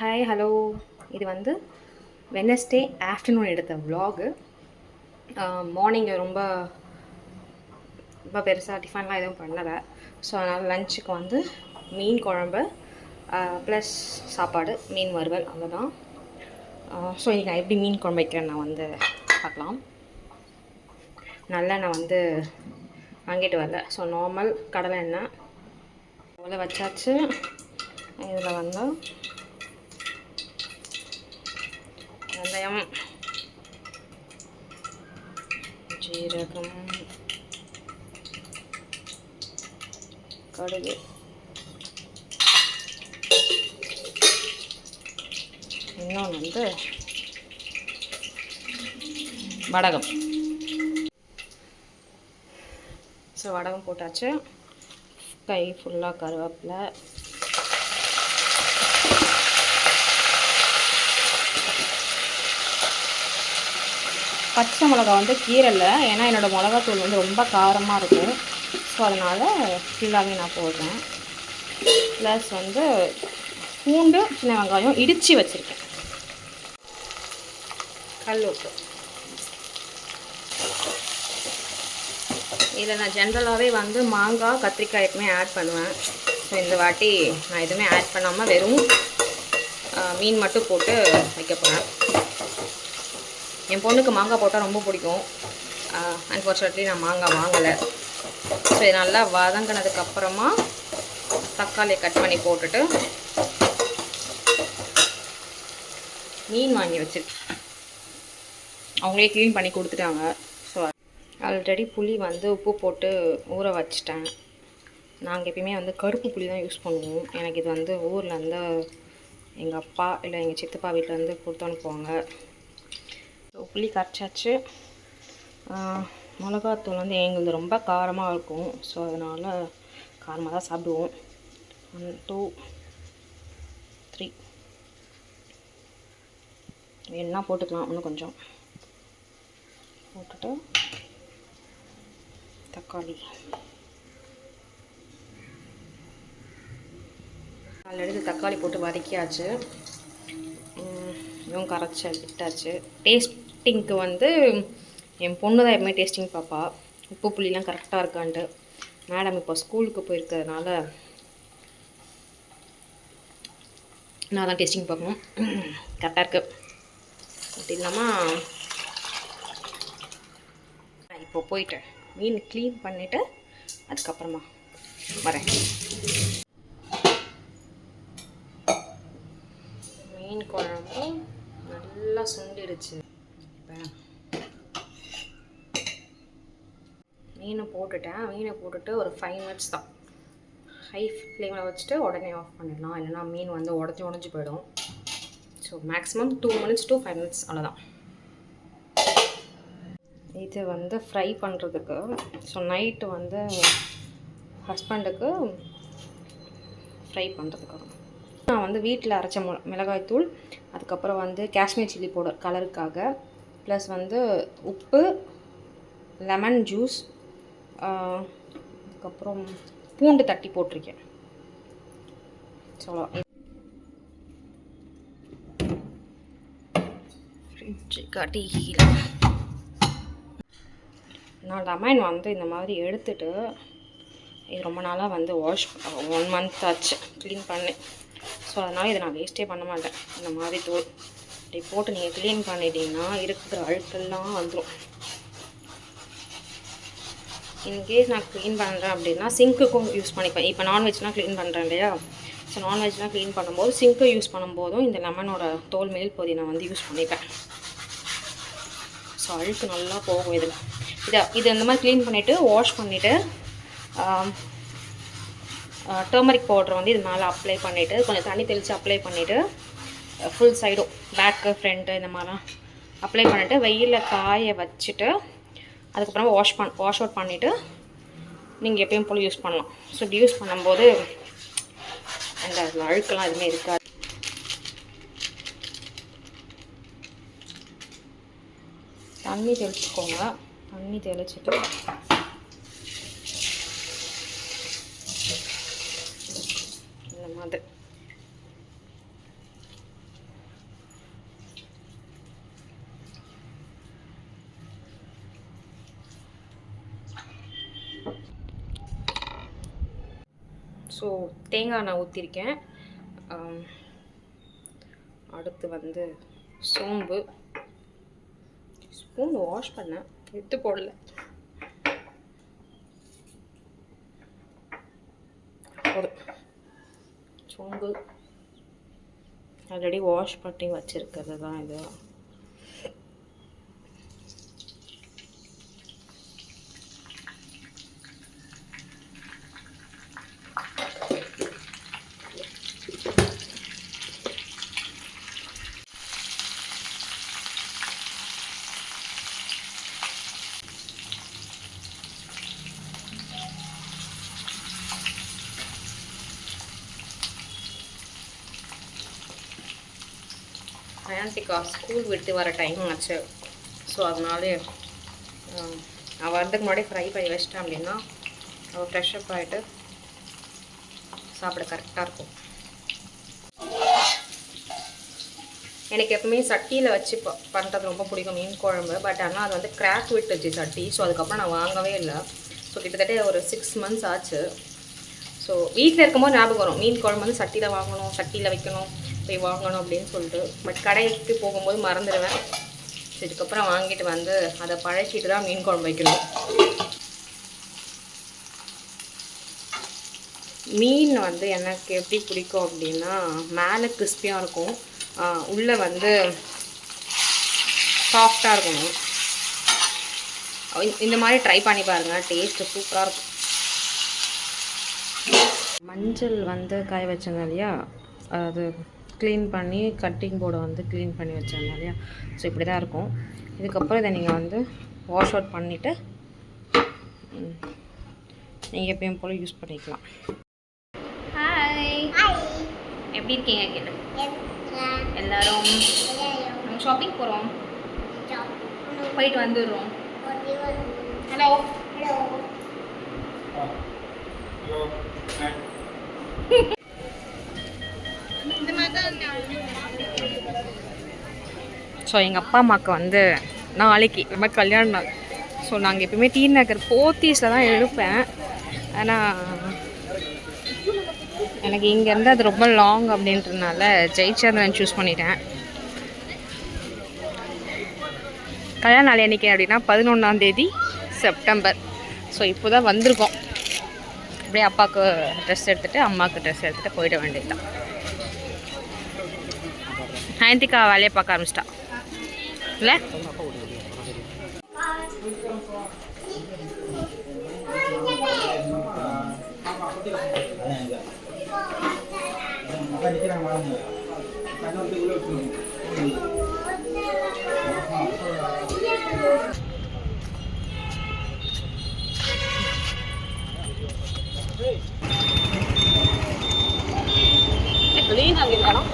Hi hello. இது வந்து Wednesday afternoon எடுத்த விலாகு. மார்னிங் ரொம்ப ரொம்ப பெருசாக டிஃபன்லாம் எதுவும் பண்ணலை. ஸோ அதனால் லஞ்சுக்கு வந்து மீன் குழம்பு ப்ளஸ் சாப்பாடு, மீன் வறுவல், அவ்வளோதான். ஸோ இன்றைக்கி நான் எப்படி மீன் குழம்பு வைக்கிறேன் நான் வந்து பார்க்கலாம். நல்லெண்ணெய் வந்து வாங்கிட்டு வரல. ஸோ நார்மல் கடலை எண்ணெய் அவ்வளோ வச்சாச்சு. இதில் வந்து வெந்தயம், ஜீரகம், கடுகு, இன்னொன்று வந்து வடகம். ஸோ வடகம் போட்டாச்சு. கை ஃபுல்லாக கருவேப்பிலை, பச்சை மிளகா வந்து கீரலை, ஏன்னா என்னோடய மிளகாத்தூள் வந்து ரொம்ப காரமாக இருக்கும். ஸோ அதனால் ஃபுல்லாகவே நான் போடுறேன். ப்ளஸ் வந்து பூண்டு, சின்ன வெங்காயம் இடித்து வச்சுருக்கேன். கல் உப்பு. இதில் நான் ஜென்ரலாகவே வந்து மாங்காய், கத்திரிக்காய் எப்பவுமே ஆட் பண்ணுவேன். ஸோ இந்த வாட்டி நான் எதுவுமே ஆட் பண்ணாமல் வெறும் மீன் மட்டும் போட்டு வைக்க போகிறேன். என் பொண்ணுக்கு மாங்காய் போட்டால் ரொம்ப பிடிக்கும். அன்ஃபார்ச்சுனேட்லி நான் மாங்காய் வாங்கலை. ஸோ இது நல்லா வதங்கினதுக்கப்புறமா தக்காளியை கட் பண்ணி போட்டுட்டு மீன் வாங்கி வச்சுருக்கேன். அவங்களே க்ளீன் பண்ணி கொடுத்துட்டாங்க. ஸோ ஆல்ரெடி புளி வந்து உப்பு போட்டு ஊற வச்சிட்டேன். நாங்கள் எப்பயுமே வந்து கருப்பு புளி தான் யூஸ் பண்ணுவோம். எனக்கு இது வந்து ஊரில் வந்து எங்கள் அப்பா இல்லை எங்கள் சித்தப்பா வீட்டில் வந்து கொடுத்து அனுப்புவாங்க. ஸோ புளி கரைச்சாச்சு. மிளகாத்தூள் வந்து எங்களுக்கு ரொம்ப காரமாக இருக்கும். ஸோ அதனால் காரமாக தான் சாப்பிடுவோம். 1 2 3 வேணுன்னா போட்டுக்கலாம். இன்னும் கொஞ்சம் போட்டுட்டு தக்காளி ஆல்ரெடி தக்காளி போட்டு வதக்கியாச்சு. இதுவும் கரைச்சி விட்டாச்சு. டேஸ்டிங்க்கு வந்து என் பொண்ணு தான் எப்பவுமே டேஸ்டிங் பார்ப்பா, உப்பு புளிலாம் கரெக்டாக இருக்கான்ட்டு. மேடம் இப்போ ஸ்கூலுக்கு போயிருக்கிறதுனால நான் தான் டேஸ்டிங் பார்க்கணும். கரெக்டாக இருக்குது. அப்படி இல்லாமல் இப்போ போயிட்டு மீன் க்ளீன் பண்ணிவிட்டு அதுக்கப்புறமா வரேன். மீன் குழம்பு நல்லா சுண்டிடுச்சு. இப்போ மீனை போட்டுட்டு ஒரு 5 மினிட்ஸ் தான் ஹை ஃப்ளேமில் வச்சுட்டு உடனே ஆஃப் பண்ணிடலாம். இல்லைனா மீன் வந்து உடஞ்சி போயிடும். So maximum 2 minutes to 5 minutes அவ்வளோதான். இது வந்து ஃப்ரை பண்ணுறதுக்கு. ஸோ நைட்டு வந்து ஹஸ்பண்டுக்கு ஃப்ரை பண்ணுறதுக்காக நான் வந்து வீட்டில் அரைச்ச மிளகாய்த்தூள், அதுக்கப்புறம் வந்து காஷ்மீர் சில்லி பவுடர் கலருக்காக, ப்ளஸ் வந்து உப்பு, லெமன் ஜூஸ், அதுக்கப்புறம் பூண்டு தட்டி போட்டிருக்கேன். ஸோ காட்டி நான் லெமன் வந்து இந்த மாதிரி எடுத்துகிட்டு இது ரொம்ப நாளாக வந்து 1 மந்த் ஆச்சு க்ளீன் பண்ணி. ஸோ அதனால் இதை நான் வேஸ்ட்டே பண்ண மாட்டேன். இந்த மாதிரி தூள் இப்படி போட்டு நீங்கள் க்ளீன் பண்ணிட்டீங்கன்னா இருக்கிற அழுக்கெல்லாம் வந்துடும். இன்கேஸ் நான் க்ளீன் பண்ணுறேன் அப்படின்னா சிங்க்குக்கும் யூஸ் பண்ணிப்பேன். இப்போ நான்வெஜ்லாம் க்ளீன் பண்ணுறேன் இல்லையா? ஸோ நான்வெஜ்லாம் க்ளீன் பண்ணும்போது சிங்க்கு யூஸ் பண்ணும்போதும் இந்த லெமனோட தோல் மேல் பகுதி நான் வந்து யூஸ் பண்ணிப்பேன். ஸோ அழுக்கு நல்லா போகும் இதில். இது இந்த மாதிரி க்ளீன் பண்ணிவிட்டு வாஷ் பண்ணிவிட்டு டர்மரிக் பவுடர் வந்து இது மேலே அப்ளை பண்ணிவிட்டு கொஞ்சம் தண்ணி தெளித்து அப்ளை பண்ணிவிட்டு ஃபுல் சைடும் பேக்கு ஃப்ரண்ட்டு இந்த மாதிரிலாம் அப்ளை பண்ணிவிட்டு வெயிலில் காய வச்சுட்டு அதுக்கப்புறம் வாஷ் அவுட் பண்ணிவிட்டு நீங்கள் எப்பயும் போல் யூஸ் பண்ணலாம். ஸோ இப்படி யூஸ் பண்ணும்போது அந்த அழுக்கெல்லாம் எதுவுமே இருக்காது. தண்ணி தெளிச்சுக்கோங்க. தண்ணி தெளிச்சுட்டு இந்த மாதிரி ஸோ தேங்காய் நான் ஊற்றிருக்கேன். அடுத்து வந்து சோம்பு. ஸ்பூன் வாஷ் பண்ணேன், எடுத்து போடல. போதும். சோம்பு ஆல்ரெடி வாஷ் பண்ணி வச்சுருக்கிறது தான் இது. அயான்டிகா ஸ்கூல் விட்டு வர டைம் ஆச்சு. ஸோ அதனால அவள் வரதுக்கு முன்னாடி ஃப்ரை பண்ணி வச்சிட்டேன் அப்படின்னா அவள் ஃப்ரெஷ்அப் ஆகிட்டு சாப்பிட கரெக்டாக இருக்கும். எனக்கு எப்பவுமே சட்டியில் வச்சு பண்ணுறது ரொம்ப பிடிக்கும் மீன் குழம்பு. பட் ஆனால் அது வந்து கிராக் விட்டுச்சு சட்டி. ஸோ அதுக்கப்புறம் நான் வாங்கவே இல்லை. ஸோ கிட்டத்தட்ட ஒரு 6 months ஆச்சு. ஸோ வீட்டில் இருக்கும்போது ஞாபகம் வரும், மீன் குழம்பு வந்து சட்டியில் வாங்கணும், சட்டியில் வைக்கணும், போய் வாங்கணும் அப்படின்னு சொல்லிட்டு. பட் கடைக்கு போகும்போது மறந்துடுவேன். இதுக்கப்புறம் வாங்கிட்டு வந்து அதை பழச்சிட்டு தான் மீன் குழம்பு வைக்கணும். மீன் வந்து எனக்கு எப்படி பிடிக்கும் அப்படின்னா, மேலே கிறிஸ்பியாக இருக்கும், உள்ளே வந்து சாஃப்டாக இருக்கணும். இந்த மாதிரி ட்ரை பண்ணி பாருங்கள், டேஸ்ட்டு சூப்பராக இருக்கும். மஞ்சள் வந்து காய வச்சிருந்தேன் இல்லையா, அது க்ளீன் பண்ணி கட்டிங் போர்டை வந்து க்ளீன் பண்ணி வச்சிருந்தேன் இல்லையா. ஸோ இப்படி தான் இருக்கும். இதுக்கப்புறம் இதை நீங்கள் வந்து வாஷ் அவுட் பண்ணிவிட்டு நீங்கள் எப்பயும் போல் யூஸ் பண்ணிக்கலாம். ஹாய், எப்படி இருக்கீங்க கேட்டு எல்லாரும்? நாங்கள் ஷாப்பிங் போகிறோம், போயிட்டு வந்துடுறோம். ஹலோ ஸோ எங்கள் அப்பா அம்மாவுக்கு வந்து நாளைக்கு ரொம்ப கல்யாண நாள். ஸோ நாங்கள் எப்பவுமே டி நகர் போத்தீஸில் தான் எடுப்பேன். ஆனால் எனக்கு இங்கேருந்து அது ரொம்ப லாங் அப்படின்றதுனால ஜெயச்சந்திரன் சூஸ் பண்ணிட்டேன். கல்யாண நாள் என்றைக்கு அப்படின்னா 11 செப்டம்பர். ஸோ இப்போ தான் வந்திருக்கோம். அப்படியே அப்பாவுக்கு ட்ரெஸ் எடுத்துகிட்டு அம்மாவுக்கு ட்ரெஸ் எடுத்துகிட்டு போயிட வேண்டியது தான். அயந்திகா வேலையை பார்க்க ஆரம்பிச்சிட்டா இல்லை? க்ளீன் ஆகிருக்கணும்.